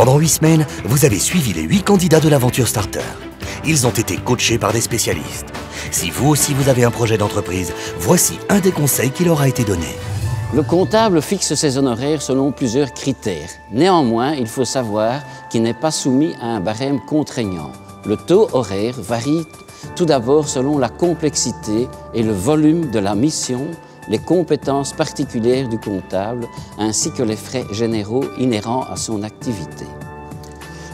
Pendant 8 semaines, vous avez suivi les 8 candidats de l'aventure Starter. Ils ont été coachés par des spécialistes. Si vous aussi vous avez un projet d'entreprise, voici un des conseils qui leur a été donné. Le comptable fixe ses honoraires selon plusieurs critères. Néanmoins, il faut savoir qu'il n'est pas soumis à un barème contraignant. Le taux horaire varie tout d'abord selon la complexité et le volume de la mission, les compétences particulières du comptable, ainsi que les frais généraux inhérents à son activité.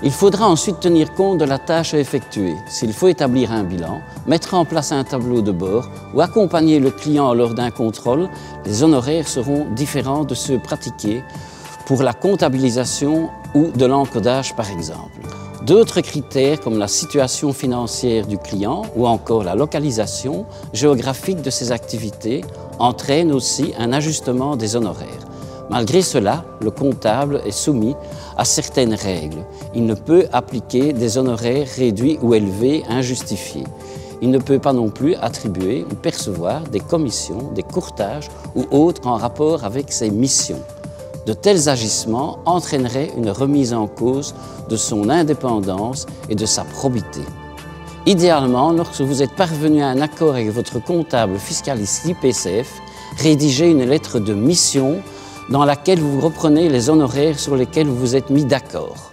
Il faudra ensuite tenir compte de la tâche à effectuer. S'il faut établir un bilan, mettre en place un tableau de bord ou accompagner le client lors d'un contrôle, les honoraires seront différents de ceux pratiqués pour la comptabilisation ou de l'encodage par exemple. D'autres critères comme la situation financière du client ou encore la localisation géographique de ses activités entraînent aussi un ajustement des honoraires. Malgré cela, le comptable est soumis à certaines règles. Il ne peut appliquer des honoraires réduits ou élevés injustifiés. Il ne peut pas non plus attribuer ou percevoir des commissions, des courtages ou autres en rapport avec ses missions. De tels agissements entraîneraient une remise en cause de son indépendance et de sa probité. Idéalement, lorsque vous êtes parvenu à un accord avec votre comptable fiscaliste IPCF, rédigez une lettre de mission dans laquelle vous reprenez les honoraires sur lesquels vous vous êtes mis d'accord.